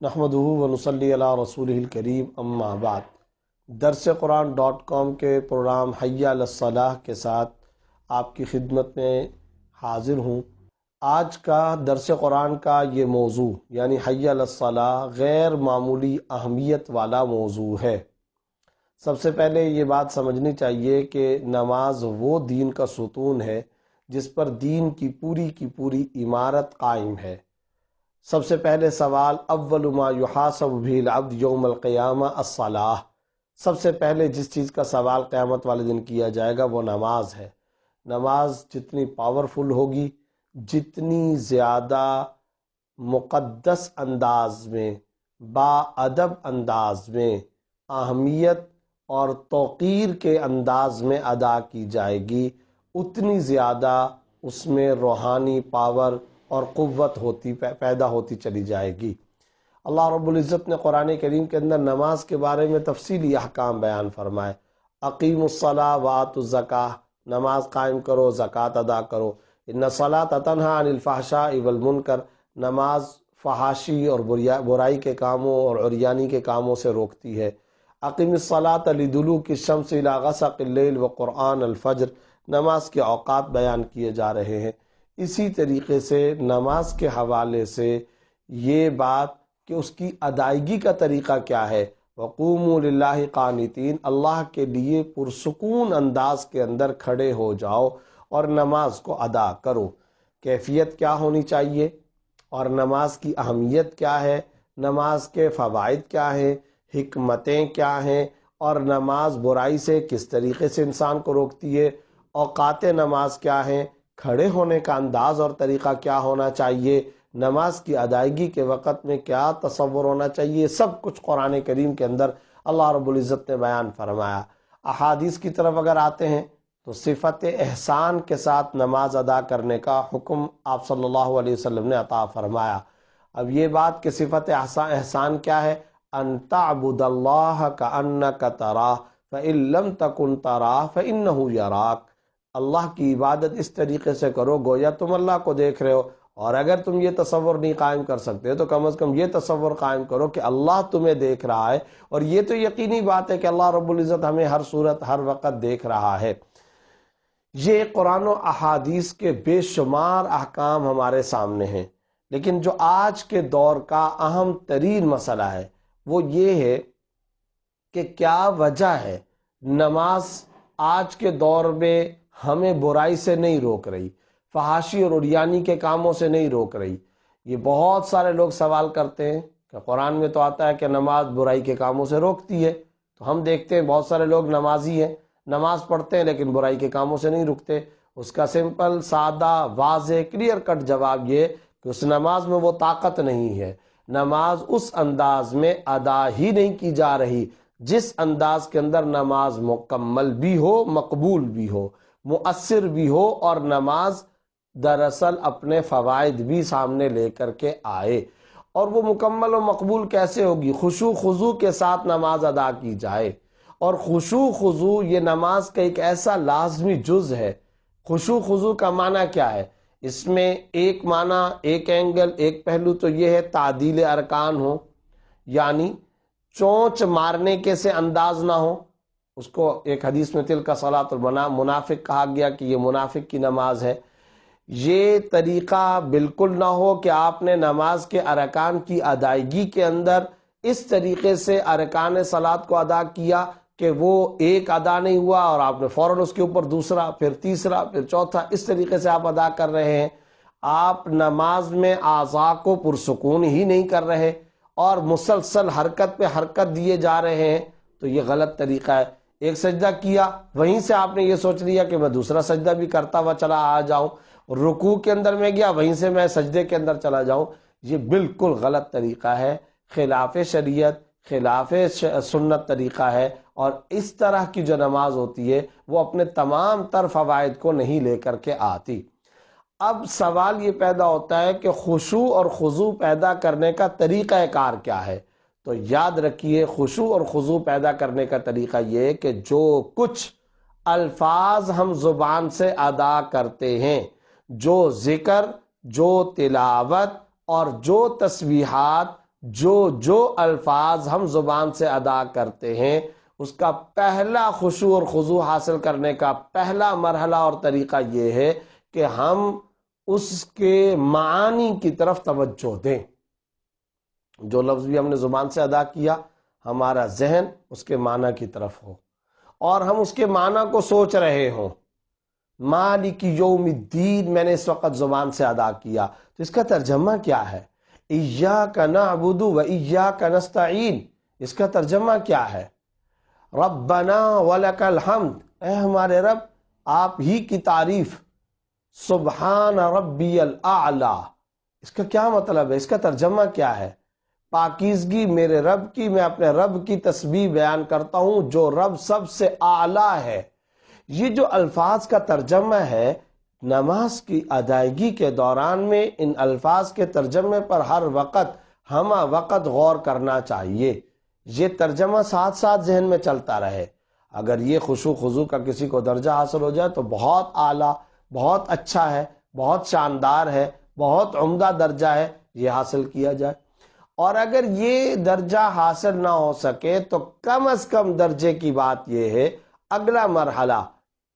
نحمدہ ونصلی علی رسولہ الکریم اما بعد۔ درس قرآن.com کے پروگرام حیہ الصلاۃ کے ساتھ آپ کی خدمت میں حاضر ہوں۔ آج کا درس قرآن کا یہ موضوع یعنی حیہ الصلاۃ غیر معمولی اہمیت والا موضوع ہے۔ سب سے پہلے یہ بات سمجھنی چاہیے کہ نماز وہ دین کا ستون ہے جس پر دین کی پوری عمارت قائم ہے۔ سب سے پہلے سوال اول ما یحاسب بہ العبد یوم القیامہ الصلاۃ، سب سے پہلے جس چیز کا سوال قیامت والے دن کیا جائے گا وہ نماز ہے۔ نماز جتنی پاورفل ہوگی، جتنی زیادہ مقدس انداز میں، با ادب انداز میں، اہمیت اور توقیر کے انداز میں ادا کی جائے گی، اتنی زیادہ اس میں روحانی پاور اور قوت پیدا ہوتی چلی جائے گی۔ اللہ رب العزت نے قرآن کریم کے اندر نماز کے بارے میں تفصیلی احکام بیان فرمائے۔ اقیموا الصلاۃ وآتوا الزکاۃ، نماز قائم کرو، زکوٰۃ ادا کرو۔ ان الصلاۃ تنہی عن الفحشاء والمنکر، نماز فحاشی اور برائی کے کاموں اور عریانی کے کاموں سے روکتی ہے۔ اقیم الصلاۃ لدلوک الشمس الی غسق اللیل وقرآن الفجر، نماز کے اوقات بیان کیے جا رہے ہیں۔ اسی طریقے سے نماز کے حوالے سے یہ بات کہ اس کی ادائیگی کا طریقہ کیا ہے، وقوموا للہ قانتین، اللہ کے لیے پرسکون انداز کے اندر کھڑے ہو جاؤ اور نماز کو ادا کرو۔ کیفیت کیا ہونی چاہیے اور نماز کی اہمیت کیا ہے، نماز کے فوائد کیا ہیں، حکمتیں کیا ہیں، اور نماز برائی سے کس طریقے سے انسان کو روکتی ہے، اوقات نماز کیا ہیں، کھڑے ہونے کا انداز اور طریقہ کیا ہونا چاہیے، نماز کی ادائیگی کے وقت میں کیا تصور ہونا چاہیے، سب کچھ قرآن کریم کے اندر اللہ رب العزت نے بیان فرمایا۔ احادیث کی طرف اگر آتے ہیں تو صفت احسان کے ساتھ نماز ادا کرنے کا حکم آپ صلی اللہ علیہ وسلم نے عطا فرمایا۔ اب یہ بات کہ صفت احسان کیا ہے، ان تعبد اللہ کأنک تراہ فإن لم تکن تراہ فإنہ یراک، اللہ کی عبادت اس طریقے سے کرو گویا تم اللہ کو دیکھ رہے ہو، اور اگر تم یہ تصور نہیں قائم کر سکتے تو کم از کم یہ تصور قائم کرو کہ اللہ تمہیں دیکھ رہا ہے، اور یہ تو یقینی بات ہے کہ اللہ رب العزت ہمیں ہر صورت ہر وقت دیکھ رہا ہے۔ یہ قرآن و احادیث کے بے شمار احکام ہمارے سامنے ہیں، لیکن جو آج کے دور کا اہم ترین مسئلہ ہے وہ یہ ہے کہ کیا وجہ ہے نماز آج کے دور میں ہمیں برائی سے نہیں روک رہی، فحاشی اور عریانی کے کاموں سے نہیں روک رہی۔ یہ بہت سارے لوگ سوال کرتے ہیں کہ قرآن میں تو آتا ہے کہ نماز برائی کے کاموں سے روکتی ہے، تو ہم دیکھتے ہیں بہت سارے لوگ نمازی ہیں، نماز پڑھتے ہیں لیکن برائی کے کاموں سے نہیں رکتے۔ اس کا سمپل، سادہ، واضح، کلیئر کٹ جواب یہ کہ اس نماز میں وہ طاقت نہیں ہے، نماز اس انداز میں ادا ہی نہیں کی جا رہی جس انداز کے اندر نماز مکمل بھی ہو، مقبول بھی ہو، مؤثر بھی ہو، اور نماز دراصل اپنے فوائد بھی سامنے لے کر کے آئے۔ اور وہ مکمل و مقبول کیسے ہوگی؟ خشوع خضوع کے ساتھ نماز ادا کی جائے، اور خشوع خضوع یہ نماز کا ایک ایسا لازمی جز ہے۔ خشوع خضوع کا معنی کیا ہے؟ اس میں ایک معنی، ایک اینگل، ایک پہلو تو یہ ہے تعدیل ارکان ہو، یعنی چونچ مارنے کے سے انداز نہ ہو۔ اس کو ایک حدیث میں تلک صلاۃ المنافق کہا گیا کہ یہ منافق کی نماز ہے۔ یہ طریقہ بالکل نہ ہو کہ آپ نے نماز کے ارکان کی ادائیگی کے اندر اس طریقے سے ارکان صلاۃ کو ادا کیا کہ وہ ایک ادا نہیں ہوا اور آپ نے فوراً اس کے اوپر دوسرا، پھر تیسرا، پھر چوتھا، اس طریقے سے آپ ادا کر رہے ہیں۔ آپ نماز میں اعضاء کو پرسکون ہی نہیں کر رہے اور مسلسل حرکت پہ حرکت دیے جا رہے ہیں، تو یہ غلط طریقہ ہے۔ ایک سجدہ کیا، وہیں سے آپ نے یہ سوچ لیا کہ میں دوسرا سجدہ بھی کرتا ہوا چلا آ جاؤں، رکوع کے اندر میں گیا، وہیں سے میں سجدے کے اندر چلا جاؤں، یہ بالکل غلط طریقہ ہے، خلاف شریعت، خلاف سنت طریقہ ہے، اور اس طرح کی جو نماز ہوتی ہے وہ اپنے تمام تر فوائد کو نہیں لے کر کے آتی۔ اب سوال یہ پیدا ہوتا ہے کہ خشوع اور خضوع پیدا کرنے کا طریقہ کار کیا ہے؟ تو یاد رکھیے، خشوع اور خضوع پیدا کرنے کا طریقہ یہ ہے کہ جو کچھ الفاظ ہم زبان سے ادا کرتے ہیں، جو ذکر، جو تلاوت اور جو تسبیحات جو الفاظ ہم زبان سے ادا کرتے ہیں اس کا پہلا خشوع اور خضوع حاصل کرنے کا پہلا مرحلہ اور طریقہ یہ ہے کہ ہم اس کے معانی کی طرف توجہ دیں۔ جو لفظ بھی ہم نے زبان سے ادا کیا ہمارا ذہن اس کے معنی کی طرف ہو اور ہم اس کے معنی کو سوچ رہے ہوں۔ مالک یوم الدین میں نے اس وقت زبان سے ادا کیا تو اس کا ترجمہ کیا ہے؟ ایاک نعبد و ایاک نستعین، اس کا ترجمہ کیا ہے؟ ربنا ولک الحمد، اے ہمارے رب آپ ہی کی تعریف، سبحان ربی الاعلی، اس کا کیا مطلب ہے؟ اس کا ترجمہ کیا ہے؟ پاکیزگی میرے رب کی، میں اپنے رب کی تسبیح بیان کرتا ہوں جو رب سب سے اعلیٰ ہے۔ یہ جو الفاظ کا ترجمہ ہے، نماز کی ادائیگی کے دوران میں ان الفاظ کے ترجمے پر ہر وقت ہمہ وقت غور کرنا چاہیے۔ یہ ترجمہ ساتھ ساتھ ذہن میں چلتا رہے۔ اگر یہ خشوع خضوع کا کسی کو درجہ حاصل ہو جائے تو بہت اعلیٰ، بہت اچھا ہے، بہت شاندار ہے، بہت عمدہ درجہ ہے، یہ حاصل کیا جائے۔ اور اگر یہ درجہ حاصل نہ ہو سکے تو کم از کم درجے کی بات یہ ہے، اگلا مرحلہ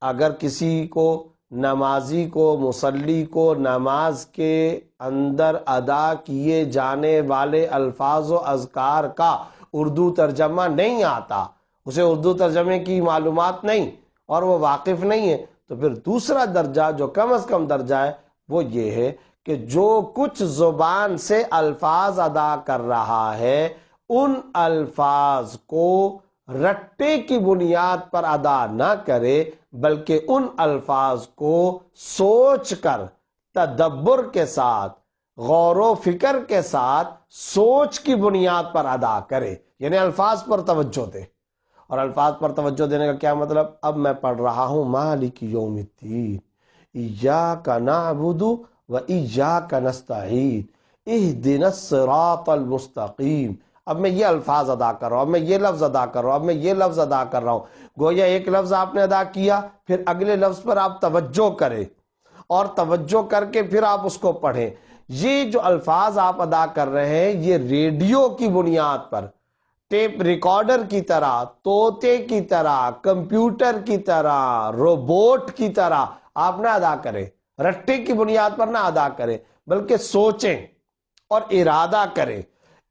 اگر کسی کو، نمازی کو، مصلی کو نماز کے اندر ادا کیے جانے والے الفاظ و اذکار کا اردو ترجمہ نہیں آتا، اسے اردو ترجمے کی معلومات نہیں اور وہ واقف نہیں ہے، تو پھر دوسرا درجہ جو کم از کم درجہ ہے وہ یہ ہے کہ جو کچھ زبان سے الفاظ ادا کر رہا ہے ان الفاظ کو رٹے کی بنیاد پر ادا نہ کرے، بلکہ ان الفاظ کو سوچ کر، تدبر کے ساتھ، غور و فکر کے ساتھ، سوچ کی بنیاد پر ادا کرے، یعنی الفاظ پر توجہ دے۔ اور الفاظ پر توجہ دینے کا کیا مطلب؟ اب میں پڑھ رہا ہوں مالک یوم الدین، ایاک نعبد و ایاک نستعین، اہدنا الصراط المستقیم۔ اب میں یہ الفاظ ادا کر رہا ہوں، اب میں یہ لفظ ادا کر رہا ہوں، اب میں یہ لفظ ادا کر رہا ہوں۔ گویا ایک لفظ آپ نے ادا کیا، پھر اگلے لفظ پر آپ توجہ کریں اور توجہ کر کے پھر آپ اس کو پڑھیں۔ یہ جو الفاظ آپ ادا کر رہے ہیں یہ ریڈیو کی بنیاد پر، ٹیپ ریکارڈر کی طرح، طوطے کی طرح، کمپیوٹر کی طرح، روبوٹ کی طرح آپ نہ ادا کریں، رٹے کی بنیاد پر نہ ادا کریں، بلکہ سوچیں اور ارادہ کریں،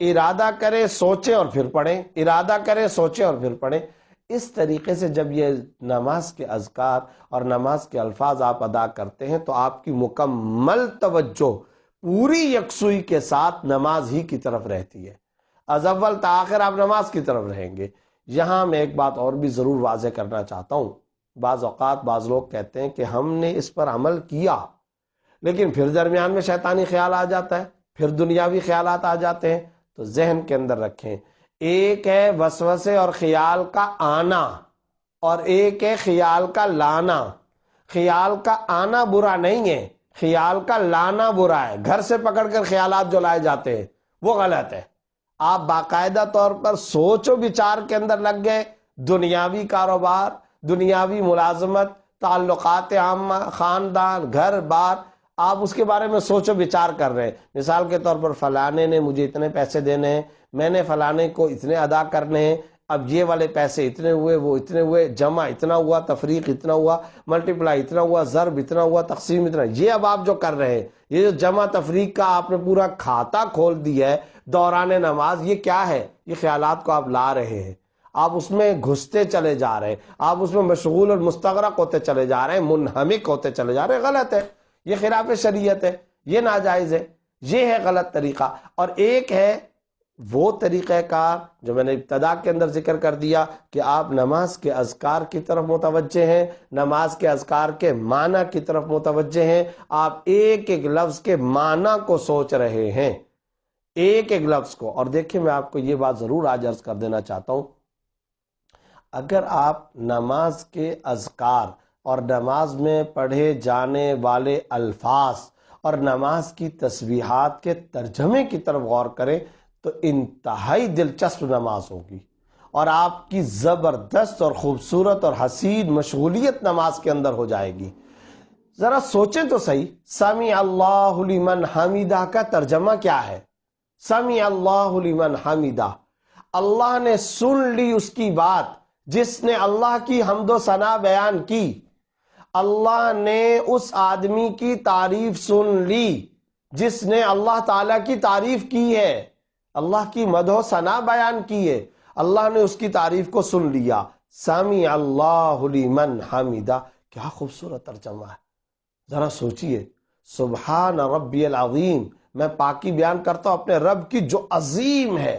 ارادہ کریں، سوچیں اور پھر پڑھیں، ارادہ کریں، سوچیں اور پھر پڑھیں۔ اس طریقے سے جب یہ نماز کے اذکار اور نماز کے الفاظ آپ ادا کرتے ہیں تو آپ کی مکمل توجہ پوری یکسوئی کے ساتھ نماز ہی کی طرف رہتی ہے، از اول تا آخر آپ نماز کی طرف رہیں گے۔ یہاں میں ایک بات اور بھی ضرور واضح کرنا چاہتا ہوں۔ بعض اوقات بعض لوگ کہتے ہیں کہ ہم نے اس پر عمل کیا لیکن پھر درمیان میں شیطانی خیال آ جاتا ہے، پھر دنیاوی خیالات آ جاتے ہیں۔ تو ذہن کے اندر رکھیں، ایک ہے وسوسے اور خیال کا آنا اور ایک ہے خیال کا لانا۔ خیال کا آنا برا نہیں ہے، خیال کا لانا برا ہے۔ گھر سے پکڑ کر خیالات جو لائے جاتے ہیں وہ غلط ہے۔ آپ باقاعدہ طور پر سوچ و بچار کے اندر لگ گئے، دنیاوی کاروبار، دنیاوی ملازمت، تعلقات عامہ، خاندان، گھر بار، آپ اس کے بارے میں سوچ و بچار کر رہے ہیں۔ مثال کے طور پر فلانے نے مجھے اتنے پیسے دینے ہیں، میں نے فلانے کو اتنے ادا کرنے ہیں، اب یہ والے پیسے اتنے ہوئے، وہ اتنے ہوئے، جمع اتنا ہوا، تفریق اتنا ہوا، ملٹیپلائی اتنا ہوا، ضرب اتنا ہوا، تقسیم اتنا۔ یہ اب آپ جو کر رہے ہیں، یہ جو جمع تفریق کا آپ نے پورا کھاتا کھول دیا ہے دوران نماز، یہ کیا ہے؟ یہ خیالات کو آپ لا رہے ہیں، آپ اس میں گھستے چلے جا رہے ہیں، آپ اس میں مشغول اور مستغرق ہوتے چلے جا رہے ہیں، منہمک ہوتے چلے جا رہے ہیں۔ غلط ہے، یہ خلاف شریعت ہے، یہ ناجائز ہے، یہ ہے غلط طریقہ۔ اور ایک ہے وہ طریقہ کار جو میں نے ابتدا کے اندر ذکر کر دیا کہ آپ نماز کے اذکار کی طرف متوجہ ہیں، نماز کے اذکار کے معنی کی طرف متوجہ ہیں، آپ ایک ایک لفظ کے معنی کو سوچ رہے ہیں، ایک ایک لفظ کو۔ اور دیکھیں میں آپ کو یہ بات ضرور آج عرض کر دینا چاہتا ہوں، اگر آپ نماز کے اذکار اور نماز میں پڑھے جانے والے الفاظ اور نماز کی تسبیحات کے ترجمے کی طرف غور کریں تو انتہائی دلچسپ نماز ہوگی اور آپ کی زبردست اور خوبصورت اور حسین مشغولیت نماز کے اندر ہو جائے گی۔ ذرا سوچیں تو صحیح، سمیع اللہ لمن حمیدہ کا ترجمہ کیا ہے؟ سمع اللہ لمن حمدہ، اللہ نے سن لی اس کی بات جس نے اللہ کی حمد و ثنا بیان کی، اللہ نے اس آدمی کی تعریف سن لی جس نے اللہ تعالیٰ کی تعریف کی ہے، اللہ کی مدح و ثنا بیان کی ہے، اللہ نے اس کی تعریف کو سن لیا۔ سمع اللہ لمن حمدہ، کیا خوبصورت ترجمہ ہے، ذرا سوچئے۔ سبحان ربی العظیم، میں پاکی بیان کرتا ہوں اپنے رب کی جو عظیم ہے،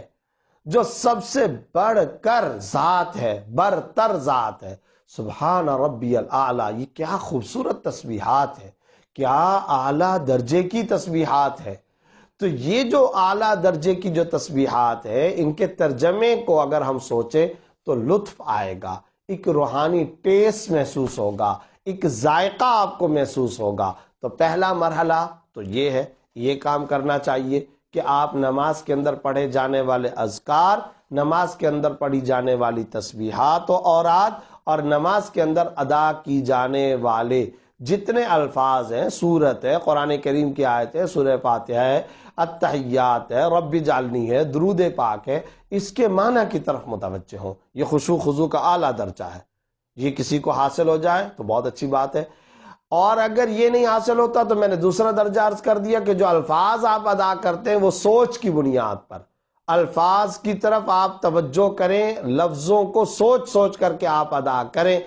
جو سب سے بڑھ کر ذات ہے، برتر ذات ہے۔ سبحان ربی الاعلیٰ، یہ کیا خوبصورت تسبیحات ہے، کیا اعلیٰ درجے کی تسبیحات ہے۔ تو یہ جو اعلیٰ درجے کی جو تسبیحات ہے، ان کے ترجمے کو اگر ہم سوچیں تو لطف آئے گا، ایک روحانی ٹیسٹ محسوس ہوگا، ایک ذائقہ آپ کو محسوس ہوگا۔ تو پہلا مرحلہ تو یہ ہے، یہ کام کرنا چاہیے کہ آپ نماز کے اندر پڑھے جانے والے اذکار، نماز کے اندر پڑھی جانے والی تسبیحات و اوراد، اور نماز کے اندر ادا کی جانے والے جتنے الفاظ ہیں، سورت ہے، قرآن کریم کی آیت ہے، سورہ فاتحہ ہے، التحیات ہے، رب جعلنی ہے، درود پاک ہے، اس کے معنی کی طرف متوجہ ہوں۔ یہ خشوع خضوع کا اعلیٰ درجہ ہے، یہ کسی کو حاصل ہو جائے تو بہت اچھی بات ہے، اور اگر یہ نہیں حاصل ہوتا تو میں نے دوسرا درجہ عرض کر دیا کہ جو الفاظ آپ ادا کرتے ہیں وہ سوچ کی بنیاد پر، الفاظ کی طرف آپ توجہ کریں، لفظوں کو سوچ سوچ کر کے آپ ادا کریں،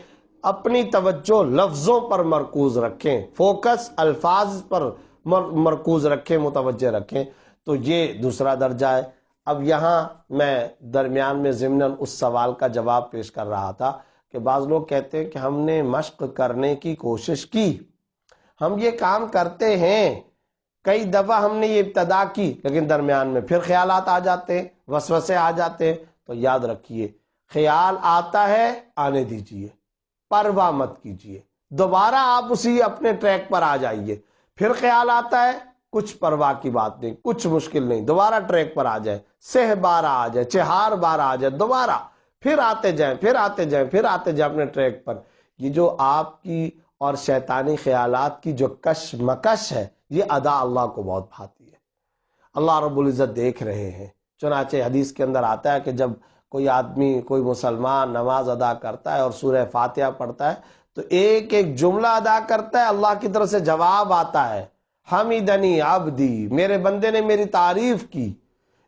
اپنی توجہ لفظوں پر مرکوز رکھیں، فوکس الفاظ پر مرکوز رکھیں، متوجہ رکھیں۔ تو یہ دوسرا درجہ ہے۔ اب یہاں میں درمیان میں ضمناً اس سوال کا جواب پیش کر رہا تھا کہ بعض لوگ کہتے ہیں کہ ہم نے مشق کرنے کی کوشش کی، ہم یہ کام کرتے ہیں، کئی دفعہ ہم نے یہ ابتدا کی لیکن درمیان میں پھر خیالات آ جاتے ہیں، وسوسے آ جاتے ہیں۔ تو یاد رکھیے، خیال آتا ہے آنے دیجئے، پرواہ مت کیجئے، دوبارہ آپ اسی اپنے ٹریک پر آ جائیے۔ پھر خیال آتا ہے، کچھ پرواہ کی بات نہیں، کچھ مشکل نہیں، دوبارہ ٹریک پر آ جائیں، 6 بار آ جائے، 4 بار آ جائے، دوبارہ پھر آتے جائیں، پھر آتے جائیں، پھر آتے جائیں اپنے ٹریک پر۔ یہ جو آپ کی اور شیطانی خیالات کی جو کشمکش ہے، یہ ادا اللہ کو بہت بھاتی ہے، اللہ رب العزت دیکھ رہے ہیں۔ چنانچہ حدیث کے اندر آتا ہے کہ جب کوئی آدمی، کوئی مسلمان نماز ادا کرتا ہے اور سورہ فاتحہ پڑھتا ہے تو ایک ایک جملہ ادا کرتا ہے، اللہ کی طرف سے جواب آتا ہے، حمیدنی عبدی، میرے بندے نے میری تعریف کی۔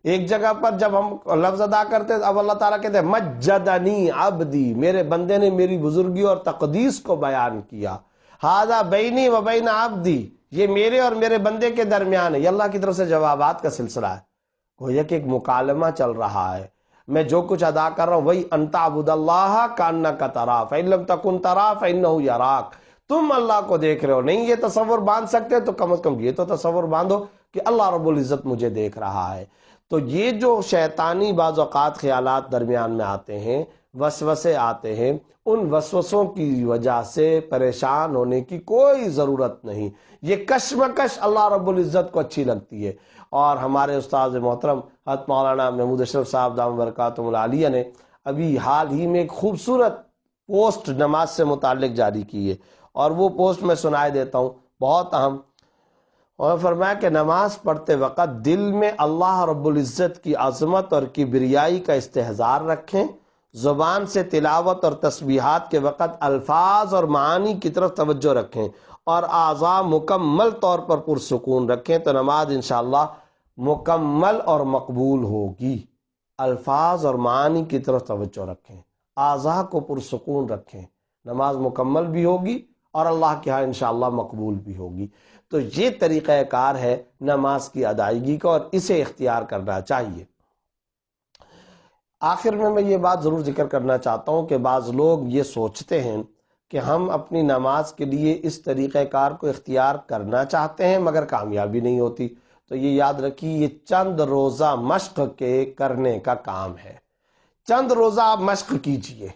ایک جگہ پر جب ہم لفظ ادا کرتے ہیں اب اللہ تعالیٰ کہتے ہیں مجدنی عبدی، میرے بندے نے میری بزرگی اور تقدیس کو بیان کیا۔ ھذا بینی و بین عبدی، یہ میرے اور میرے بندے کے درمیان ہے، یہ اللہ کی طرف سے جوابات کا سلسلہ ہے۔ گویا کہ ایک مکالمہ چل رہا ہے، میں جو کچھ ادا کر رہا ہوں وہی ان تعبد اللہ کانک تراہ فإن لم تکن تراہ فإنہ یراک، تم اللہ کو دیکھ رہے ہو، نہیں یہ تصور باندھ سکتے تو کم از کم یہ تو تصور باندھو کہ اللہ رب العزت مجھے دیکھ رہا ہے۔ تو یہ جو شیطانی بعض اوقات خیالات درمیان میں آتے ہیں، وسوسے آتے ہیں، ان وسوسوں کی وجہ سے پریشان ہونے کی کوئی ضرورت نہیں۔ یہ کشمکش اللہ رب العزت کو اچھی لگتی ہے، اور ہمارے استاد محترم حضرت مولانا محمود اشرف صاحب دامت برکاتہم العالیہ نے ابھی حال ہی میں ایک خوبصورت پوسٹ نماز سے متعلق جاری کی ہے، اور وہ پوسٹ میں سنائے دیتا ہوں، بہت اہم۔ اور فرمایا کہ نماز پڑھتے وقت دل میں اللہ رب العزت کی عظمت اور کبریائی کا استحضار رکھیں، زبان سے تلاوت اور تسبیحات کے وقت الفاظ اور معانی کی طرف توجہ رکھیں، اور اعضاء مکمل طور پر پرسکون رکھیں، تو نماز انشاءاللہ مکمل اور مقبول ہوگی۔ الفاظ اور معانی کی طرف توجہ رکھیں، اعضاء کو پرسکون رکھیں، نماز مکمل بھی ہوگی اور اللہ کے ہاں انشاءاللہ مقبول بھی ہوگی۔ تو یہ طریقہ کار ہے نماز کی ادائیگی کا، اور اسے اختیار کرنا چاہیے۔ آخر میں یہ بات ضرور ذکر کرنا چاہتا ہوں کہ بعض لوگ یہ سوچتے ہیں کہ ہم اپنی نماز کے لیے اس طریقہ کار کو اختیار کرنا چاہتے ہیں مگر کامیابی نہیں ہوتی۔ تو یہ یاد رکھیے، یہ چند روزہ مشق کے کرنے کا کام ہے۔ چند روزہ آپ مشق کیجئے،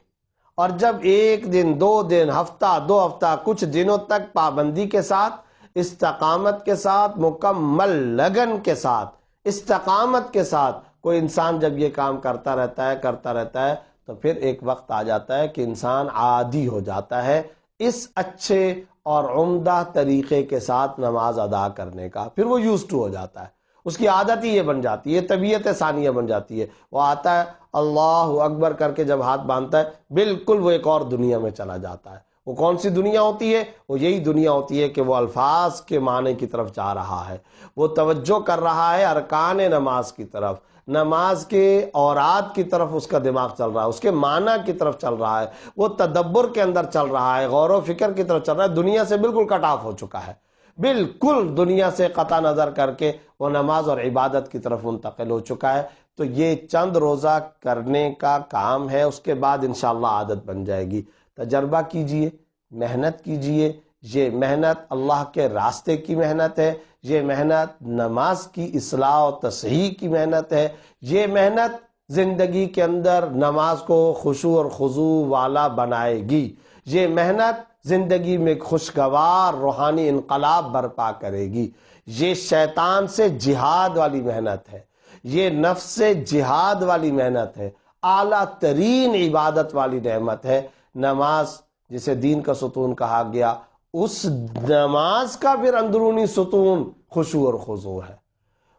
اور جب 1 دن 2 دن، ہفتہ 2 ہفتہ، کچھ دنوں تک پابندی کے ساتھ، استقامت کے ساتھ، مکمل لگن کے ساتھ، استقامت کے ساتھ کوئی انسان جب یہ کام کرتا رہتا ہے تو پھر ایک وقت آ جاتا ہے کہ انسان عادی ہو جاتا ہے اس اچھے اور عمدہ طریقے کے ساتھ نماز ادا کرنے کا، پھر وہ یوز ٹو ہو جاتا ہے، اس کی عادت ہی یہ بن جاتی ہے، طبیعت ثانیہ بن جاتی ہے۔ وہ آتا ہے اللہ اکبر کر کے جب ہاتھ باندھتا ہے، بالکل وہ ایک اور دنیا میں چلا جاتا ہے۔ وہ کون سی دنیا ہوتی ہے؟ وہ یہی دنیا ہوتی ہے کہ وہ الفاظ کے معنی کی طرف جا رہا ہے، وہ توجہ کر رہا ہے ارکان نماز کی طرف، نماز کے اوراد کی طرف اس کا دماغ چل رہا ہے، اس کے معنی کی طرف چل رہا ہے، وہ تدبر کے اندر چل رہا ہے، غور و فکر کی طرف چل رہا ہے، دنیا سے بالکل کٹ آف ہو چکا ہے، بالکل دنیا سے قطع نظر کر کے وہ نماز اور عبادت کی طرف منتقل ہو چکا ہے۔ تو یہ چند روزہ کرنے کا کام ہے، اس کے بعد انشاءاللہ عادت بن جائے گی۔ تجربہ کیجئے، محنت کیجئے، یہ محنت اللہ کے راستے کی محنت ہے، یہ محنت نماز کی اصلاح و تصحیح کی محنت ہے، یہ محنت زندگی کے اندر نماز کو خشوع اور خضوع والا بنائے گی، یہ محنت زندگی میں خوشگوار روحانی انقلاب برپا کرے گی، یہ شیطان سے جہاد والی محنت ہے، یہ نفس سے جہاد والی محنت ہے، اعلیٰ ترین عبادت والی نعمت ہے۔ نماز جسے دین کا ستون کہا گیا، اس نماز کا پھر اندرونی ستون خشوع اور خضوع ہے۔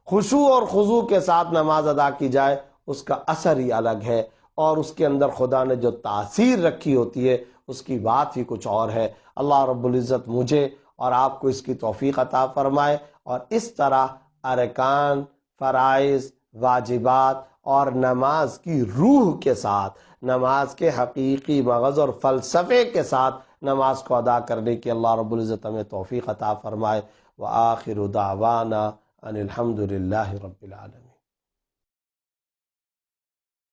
خشوع اور خضوع کے ساتھ نماز ادا کی جائے، اس کا اثر ہی الگ ہے، اور اس کے اندر خدا نے جو تاثیر رکھی ہوتی ہے اس کی بات ہی کچھ اور ہے۔ اللہ رب العزت مجھے اور آپ کو اس کی توفیق عطا فرمائے، اور اس طرح ارکان، فرائض، واجبات اور نماز کی روح کے ساتھ، نماز کے حقیقی مغز اور فلسفے کے ساتھ نماز کو ادا کرنے کی اللہ رب العزت ہمیں توفیق عطا فرمائے۔ وآخر دعوانا ان الحمد للہ رب العالمین۔